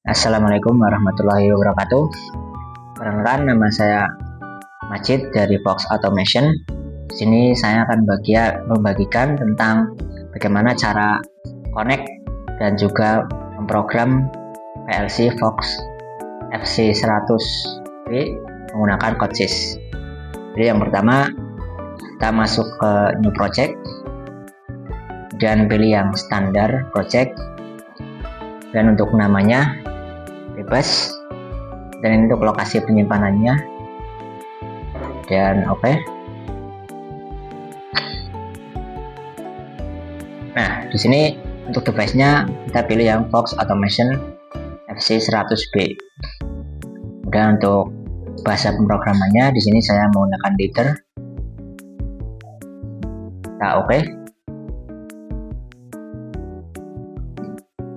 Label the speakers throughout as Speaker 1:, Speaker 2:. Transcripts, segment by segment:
Speaker 1: Assalamualaikum warahmatullahi wabarakatuh. Perkenalkan, nama saya Majid dari Fox Automation. Di sini saya akan membagikan tentang bagaimana cara connect dan juga memprogram PLC Fox FC100B menggunakan CodeSys. Jadi yang pertama, kita masuk ke new project dan pilih yang standar project, dan untuk namanya bebas, dan ini untuk lokasi penyimpanannya, dan oke. Nah, di sini untuk device-nya kita pilih yang Fox Automation FC100B. Kemudian untuk bahasa pemrogramannya di sini saya menggunakan Leader. Kita oke.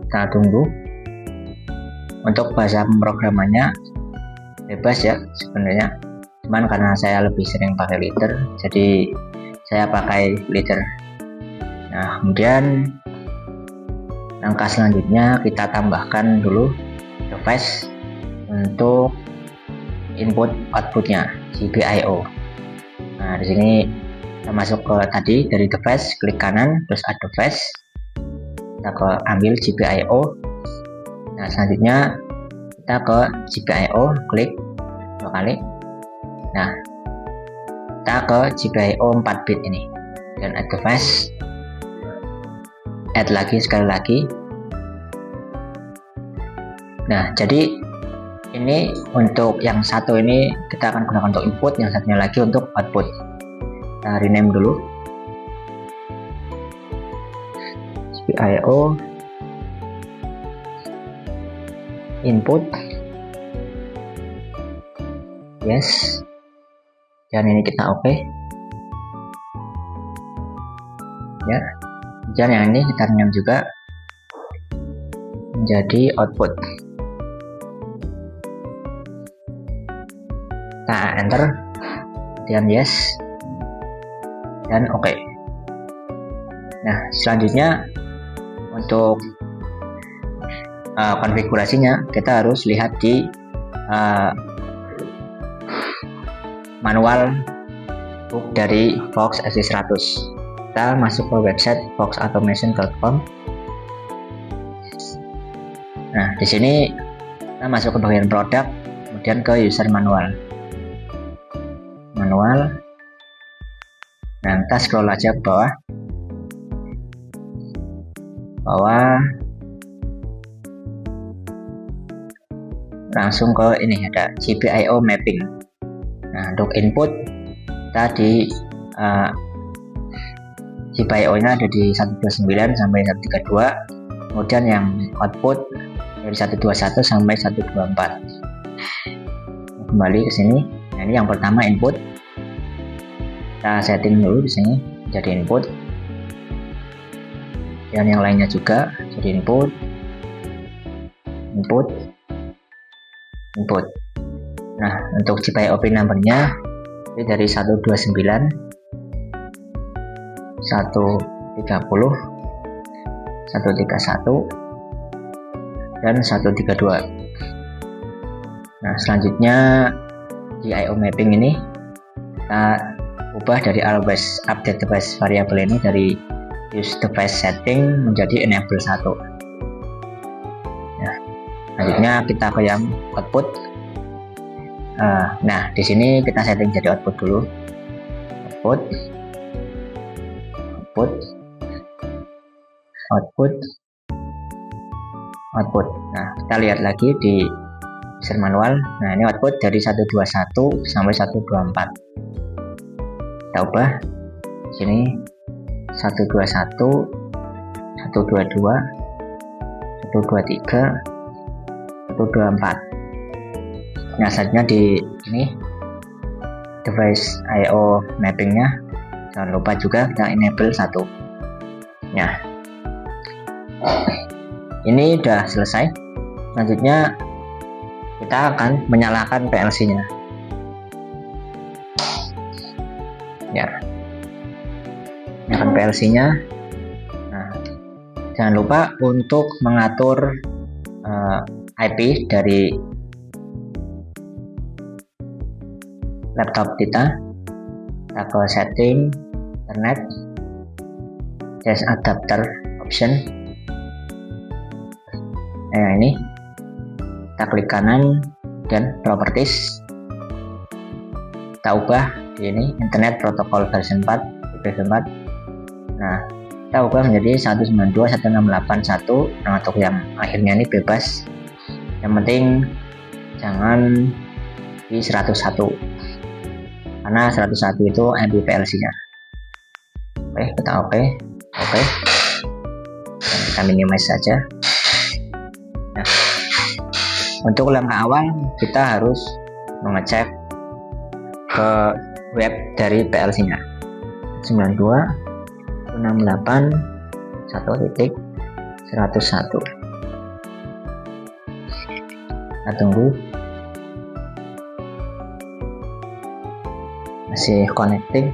Speaker 1: Kita tunggu. Untuk bahasa pemrogramannya bebas ya sebenarnya, cuman karena saya lebih sering pakai Leader, jadi saya pakai Leader. Nah, kemudian langkah selanjutnya kita tambahkan dulu device untuk input outputnya GPIO. Nah, di sini kita masuk ke tadi dari device, klik kanan terus add device, kita ambil GPIO. Nah, selanjutnya kita ke GPIO, klik 2 kali. Nah, kita ke GPIO 4 bit ini dan add device, add lagi sekali lagi. Nah, jadi ini untuk yang satu ini kita akan gunakan untuk input, yang satunya lagi untuk output. Kita rename dulu GPIO input, yes, dan ini kita oke. Ya, dan yang ini kita rename juga menjadi output. Kita enter, dan yes, dan oke. Nah, selanjutnya untuk konfigurasinya kita harus lihat di manual book dari Fox FC100. Kita masuk ke website foxautomation.com. Nah, di sini kita masuk ke bagian produk, kemudian ke user manual. Nah, kita scroll aja ke bawah, langsung ke ini ada GPIO mapping. Nah, untuk input kita di GPIO nya ada di 129 sampai 132, kemudian yang output dari 121 sampai 124. Kembali ke sini. Nah, ini yang pertama input, kita setting dulu di sini jadi input, dan yang lainnya juga jadi input. Nah, untuk GPIO pin numbernya ini dari 129, 130, 131, dan 132. Nah, selanjutnya di IO mapping ini kita ubah dari always update device variable ini dari use device setting menjadi enable 1. Nah, selanjutnya kita ke yang output. Nah, di sini kita setting jadi output dulu. Output. Nah, kita lihat lagi di user manual. Nah, ini output dari 121 sampai 124. Kita ubah di sini 121, 122, 123, 124. Nah, selanjutnya di ini device IO mappingnya jangan lupa juga kita enable 1. Nah, ini udah selesai. Selanjutnya kita akan menyalakan PLC nya ya, nyalakan PLC nya. Nah, jangan lupa untuk mengatur IP dari laptop kita ke setting internet, just adapter option. Nah, ini kita klik kanan dan properties, kita ubah di ini internet protokol version 4 version 4. Nah, kita ubah menjadi 192.168.1. Nah, untuk yang akhirnya ini bebas, yang penting jangan di 101 karena 101 itu MPLC nya. Oke, kita oke. Dan kita minimize saja. Nah, untuk langkah awal kita harus mengecek ke web dari PLC nya 92.168.1.101. Kita tunggu, masih connecting.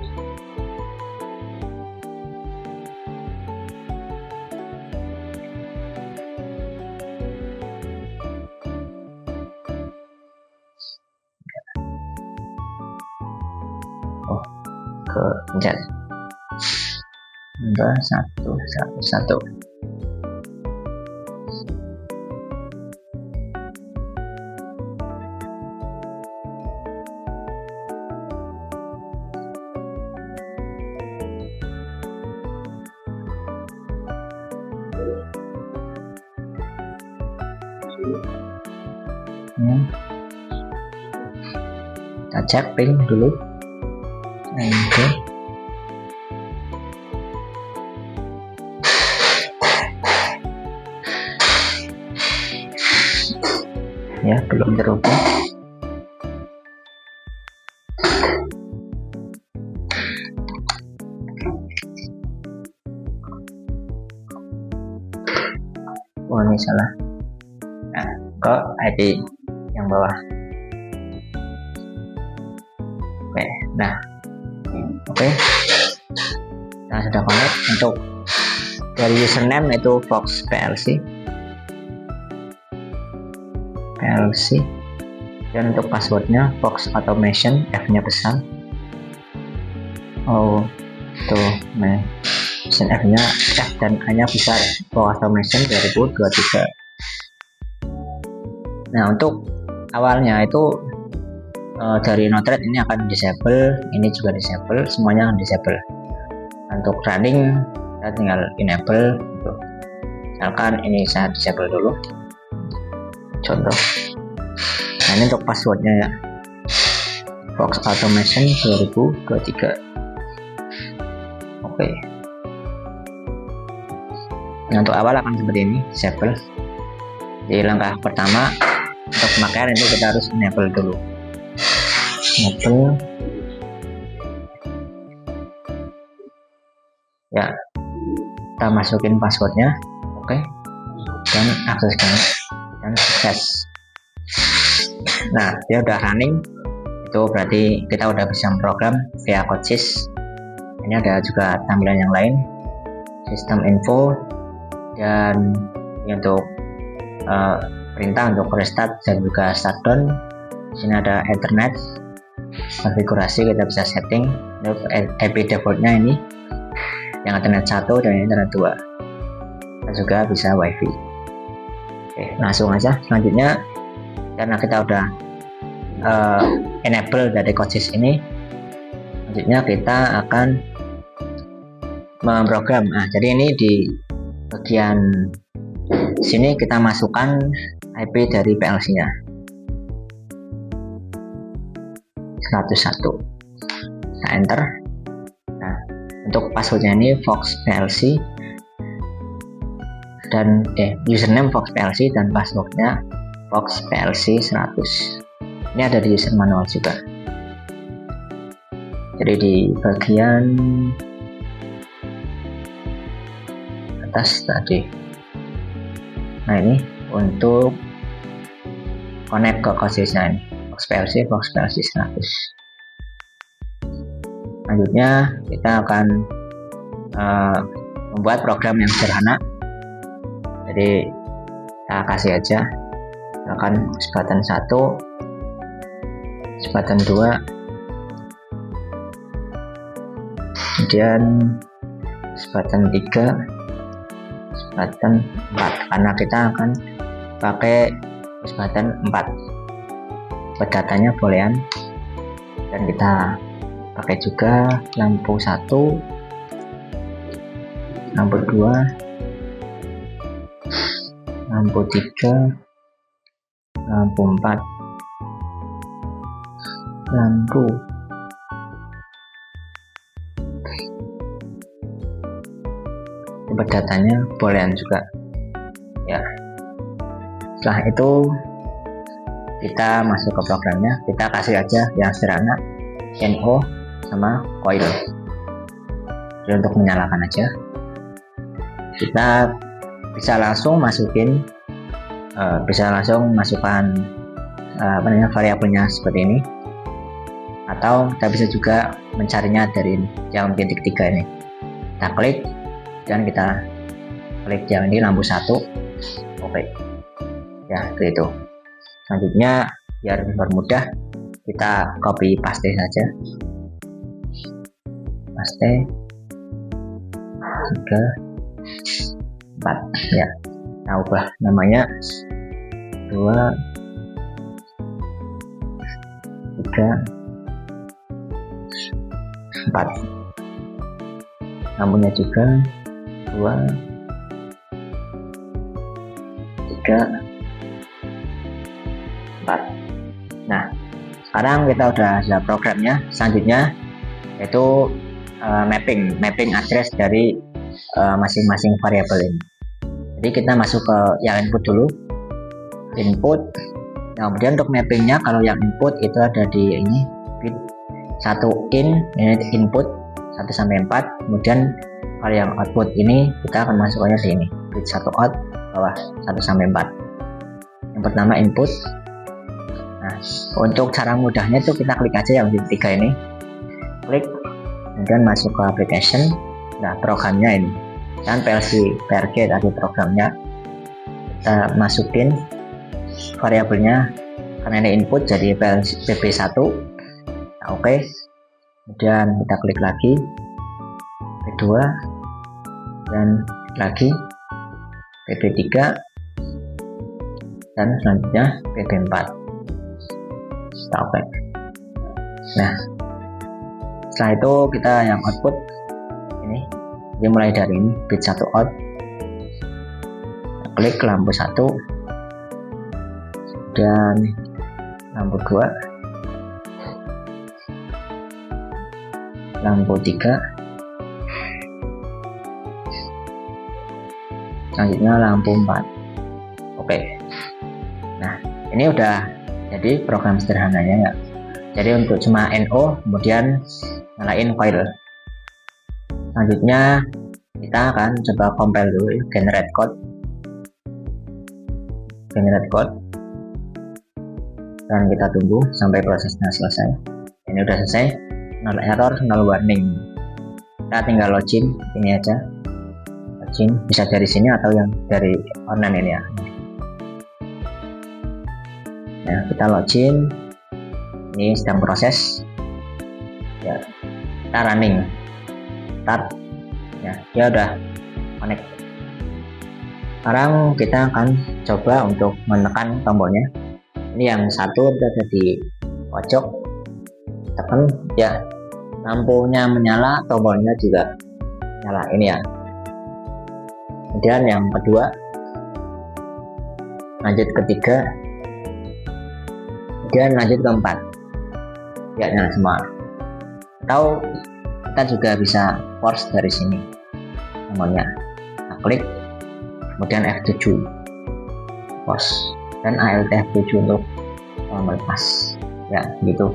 Speaker 1: Ke pencet 111. Kita cek ping dulu. Oke. Ya, belum terhubung. Oh, ini salah. Nah, ke ID yang bawah. Oke, nah. Oke, nah sudah connect. Untuk dari username itu Fox PLC, dan untuk passwordnya Fox Automation, F nya besar. Oh, tuh, F nya F dan A nya besar. Fox Automation 2023. Nah, untuk awalnya itu dari Node-RED ini akan disable, ini juga disable, semuanya akan disable. Untuk running kita tinggal enable gitu. Misalkan ini saya disable dulu, contoh. Nah, ini untuk passwordnya ya, Fox Automation 2023. Oke. Nah, untuk awal akan seperti ini, disable. Jadi langkah pertama untuk pemakaian itu kita harus enable dulu. Ya, kita masukin passwordnya, oke, dan akseskan dan sukses. Nah, dia udah running, itu berarti kita udah bisa program via CodeSys. Ini ada juga tampilan yang lain, sistem info, dan ini untuk perintah untuk restart dan juga shutdown. Di sini ada Ethernet. Konfigurasi kita bisa setting IP defaultnya ini yang Ethernet 1 dan Ethernet 2. Kita juga bisa WiFi. Oke, langsung aja. Selanjutnya, karena kita udah enable dari CodeSys ini, selanjutnya kita akan memprogram. Nah, jadi ini di bagian sini kita masukkan IP dari PLC nya 101. Kita enter. Nah, untuk passwordnya ini Fox PLC dan username Fox PLC dan passwordnya Fox PLC 100. Ini ada di user manual juga. Jadi di bagian atas tadi. Nah, ini untuk connect ke CodeSys-nya ini. Fox PLC 100. Selanjutnya kita akan membuat program yang sederhana. Jadi kita kasih aja misalkan button 1, button 2, kemudian button 3, button 4, karena kita akan pakai button 4. Datanya boolean, dan kita pakai juga lampu 1, lampu 2, lampu 3, lampu 4, lampu datanya boolean juga ya. Setelah itu kita masuk ke programnya, kita kasih aja yang sederhana NO sama coil. Jadi untuk menyalakan aja, kita bisa langsung masukin masukkan variabelnya seperti ini, atau kita bisa juga mencarinya dari yang titik 3 ini. Kita klik dan kita klik yang ini lampu 1, oke. Ya, itu. Selanjutnya biar mempermudah, kita copy paste saja, paste 3, 4 ya. Nah, ubah namanya 2, 3, 4, lampunya juga 2, 3, 4. Nah, sekarang kita udah ada programnya. Selanjutnya yaitu mapping address dari masing-masing variabel ini. Jadi kita masuk ke yang input dulu, input. Nah, kemudian untuk mappingnya, kalau yang input itu ada di ini bit 1 in, ini input 1 sampai 4. Kemudian kalau yang output ini kita akan masukkannya di ini bit 1 out bawah 1 sampai 4. Yang pertama input. Nah, untuk cara mudahnya itu kita klik aja yang di 3 ini, klik, kemudian masuk ke application. Nah, programnya ini dan PLC tadi programnya, kita masukin variabelnya, karena ini input jadi PB1. Nah, oke. Kemudian kita klik lagi P2 dan lagi PB3 dan selanjutnya PB4. Oke. Nah, setelah itu kita yang output ini, jadi mulai dari ini bit 1 out, klik lampu 1 dan lampu 2, lampu 3, selanjutnya lampu 4. Oke. Nah, ini udah jadi program sederhananya ya. Jadi untuk cuma NO, kemudian nyalain coil. Selanjutnya kita akan coba compile dulu ya, generate code, dan kita tunggu sampai prosesnya selesai. Ini udah selesai, nol error, nol warning. Kita tinggal login ini aja, login bisa dari sini atau yang dari online ini ya. Nah, kita login, ini sedang proses ya, kita running, start ya, dia udah connect. Sekarang kita akan coba untuk menekan tombolnya. Ini yang satu berada di pojok, tekan ya, lampunya menyala, tombolnya juga nyala ini ya. Kemudian yang kedua, lanjut ketiga, kemudian lanjut keempat ya, nyala semua. Atau kita juga bisa force dari sini tombolnya, nah, klik, kemudian F7 force, dan Alt F7 untuk melepas ya, gitu.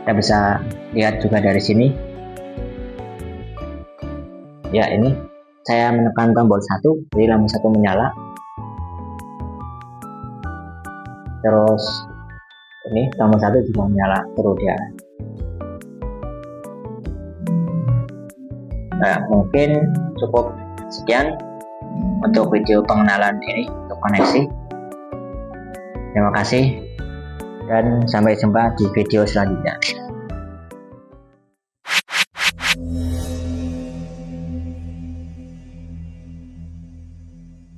Speaker 1: Kita bisa lihat juga dari sini ya, ini saya menekan tombol 1, jadi lampu 1 menyala, terus ini tombol 1 juga menyala terus ya. Nah, mungkin cukup sekian untuk video pengenalan ini untuk koneksi. Terima kasih dan sampai jumpa di video selanjutnya.